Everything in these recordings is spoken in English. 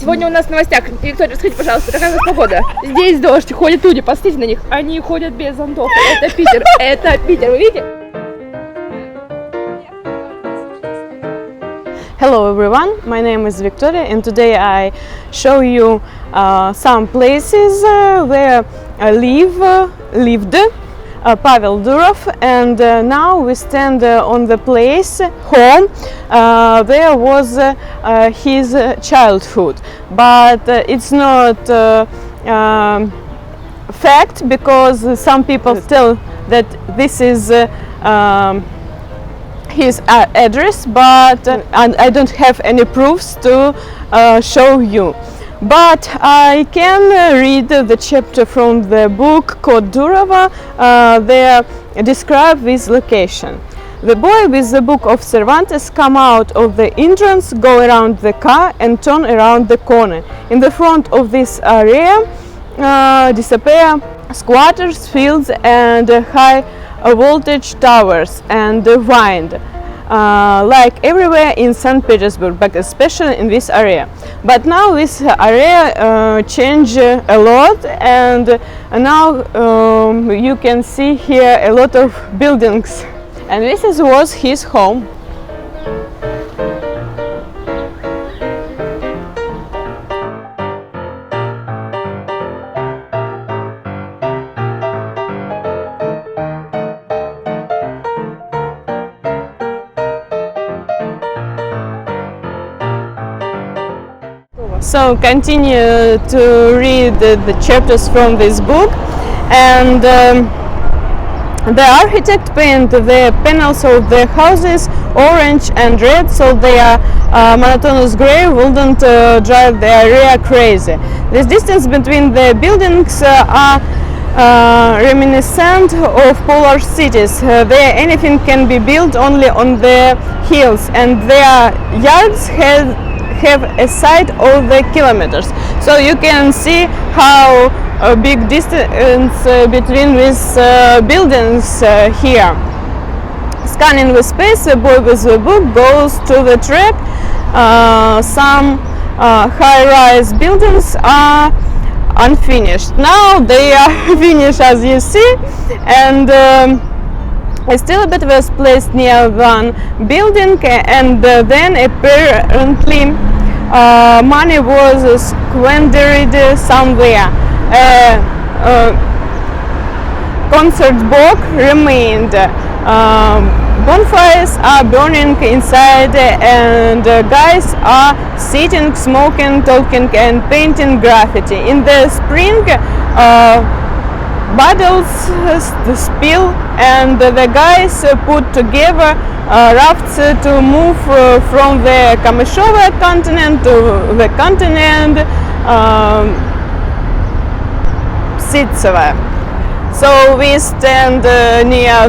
Сегодня у нас в новостях. Виктория, расскажите, пожалуйста, какая у нас погода? Здесь дождь, ходят люди, посмотрите на них. Они ходят без зонтов. Это Питер, вы видите? Hello everyone, my name is Victoria and today I show you some places where lived Pavel Durov, and now we stand on the place home where was his childhood, but it's not fact, because some people tell that this is his address, but and I don't have any proofs to show you. But I can read the chapter from the book Kod of Durov. They describe this location. The boy with the book of Cervantes come out of the entrance, go around the car and turn around the corner. In the front of this area disappear squatters, fields and high voltage towers and wind. Like everywhere in St. Petersburg, but especially in this area. But now this area changed a lot, and now you can see here a lot of buildings. And this was his home. So continue to read the chapters from this book, and the architect painted the panels of the houses orange and red, so they are monotonous gray wouldn't drive the area crazy. This distance between the buildings are reminiscent of polar cities. There anything can be built only on the hills, and their yards have a side of the kilometers, so you can see how a big distance between these buildings here. Scanning the space, the boy with the book goes to the track. Some high-rise buildings are unfinished. Now they are finished, as you see, and still a bit was placed near one building, and then apparently money was squandered somewhere. Concert box remained. Bonfires are burning inside, and guys are sitting, smoking, talking and painting graffiti. In the spring, bottles spill, and the guys put together rafts to move from the Kamyshovo continent to the continent Sitsovo. So we stand near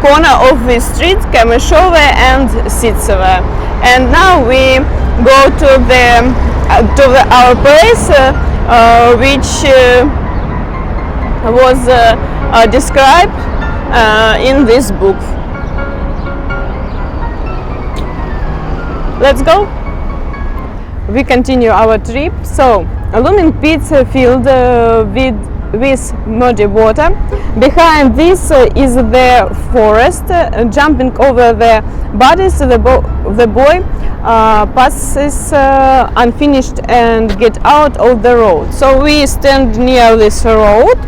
corner of the street Kamyshovo and Sitsovo, and now we go to our place, which was described in this book. Let's go. We continue our trip. So, a looming pit filled with muddy water. Behind this is the forest. Jumping over the bodies, the boy passes unfinished and get out of the road. So we stand near this road,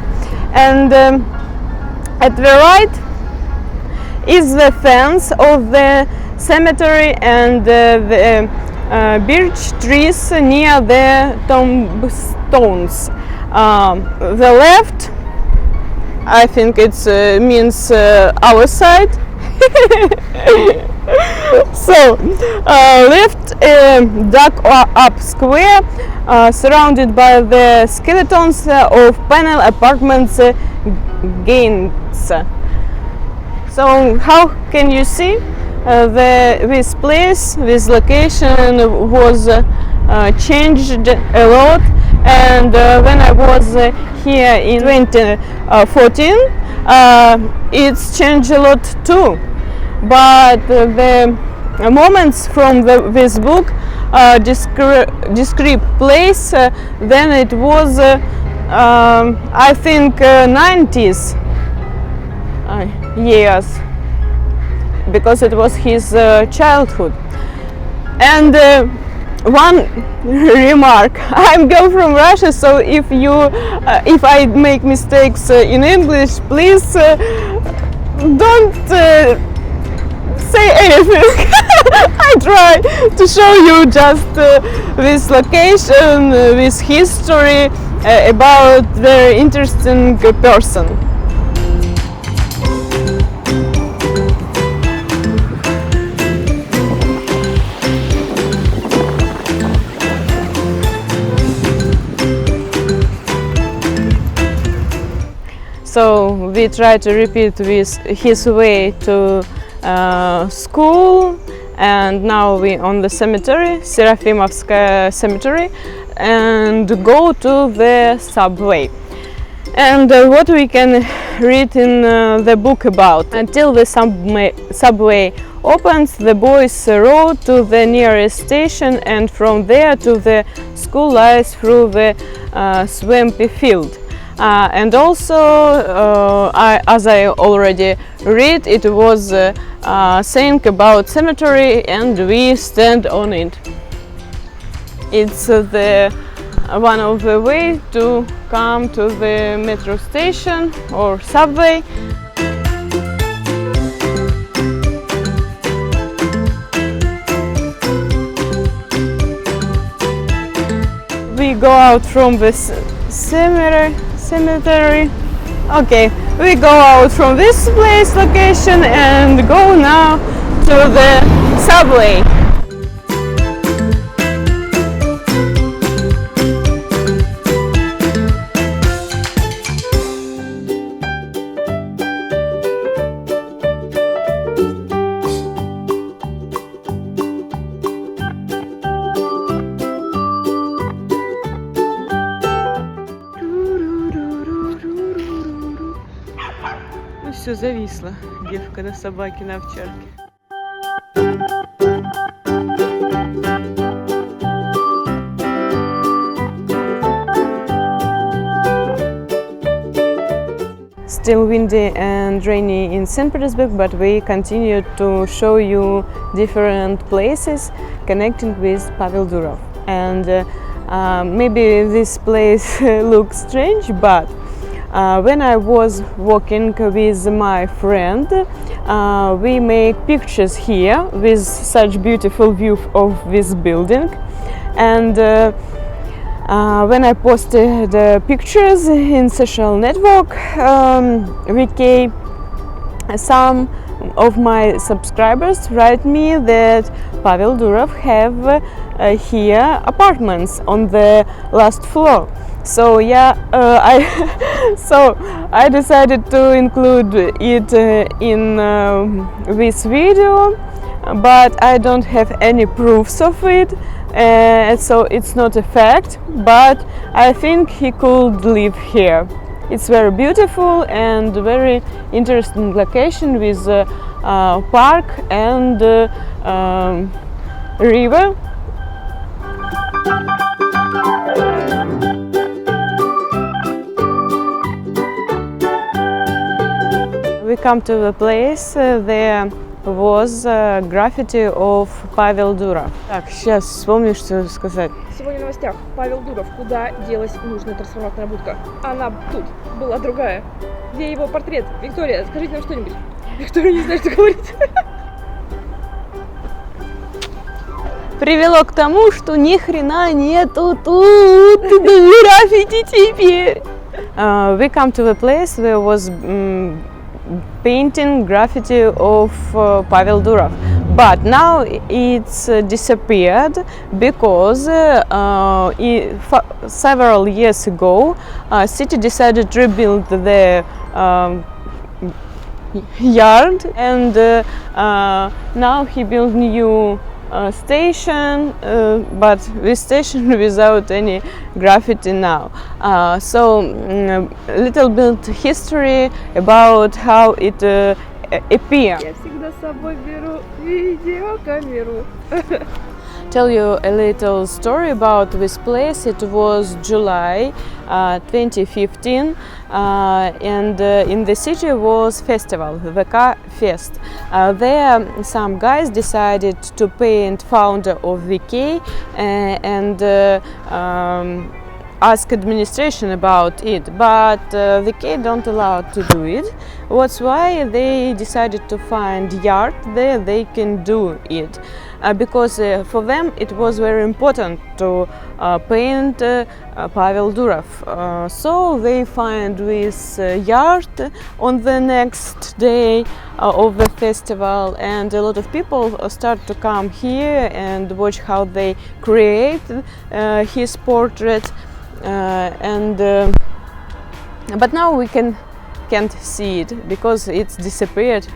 and at the right is the fence of the cemetery and the birch trees near the tombstones. The left, I think it means our side. So left dug up square surrounded by the skeletons of panel apartments gains. So how can you see this place, this location was changed a lot, and when I was here in 2014 it's changed a lot too. But the moments from this book describe place, then it was I think 90s years, because it was his childhood. And one remark: I'm girl from Russia, so if I make mistakes in English, please don't say anything. I try to show you just this location, this history, about very interesting person. So we try to repeat his way to school, and now we on the cemetery, Serafimovskaya cemetery, and go to the subway. And what we can read in the book about: until the subway opens, the boys rode to the nearest station, and from there to the school lies through the swampy field. And also, as I already read, it was saying about cemetery, and we stand on it. It's one of the way to come to the metro station or subway. We go out from the cemetery. Okay, we go out from this place location and go now to the subway. Все зависло, девка на собаке на овчарке. Still windy and rainy in St. Petersburg, but we continue to show you different places connecting with Pavel Durov. And maybe this place looks strange, but when I was walking with my friend, we make pictures here with such beautiful view of this building. And when I posted the pictures in social network, some of my subscribers write me that Pavel Durov have here apartments on the last floor. So yeah, I decided to include it in this video, but I don't have any proofs of it, so it's not a fact, but I think he could live here. It's very beautiful and very interesting location with park and river. We come to the place, there was graffiti of Pavel Durov. Так, сейчас вспомню, что сказать. Сегодня в новостях: Павел Дуров. Куда делась нужная трансформаторная будка? Она тут была другая. Где его портрет? Виктория, скажите нам что-нибудь. Виктория не знает, что говорить. Привело к тому, что ни хрена нету тут граффити теперь. We come to the place there was painting graffiti of Pavel Durov, but now it's disappeared because several years ago city decided to rebuild the yard, and now he built new station, but this station without any graffiti now. So little bit history about how it appeared. Я всегда с собой беру видеокамеру. tell you a little story about this place. It was July 2015, and in the city was festival, the Car Fest. There some guys decided to paint founder of VK and ask administration about it, but the kid don't allow to do it. That's why they decided to find yard there they can do it, because for them it was very important to paint Pavel Durov. So they find this yard on the next day of the festival, and a lot of people start to come here and watch how they create his portrait. But now we can't see it because it's disappeared.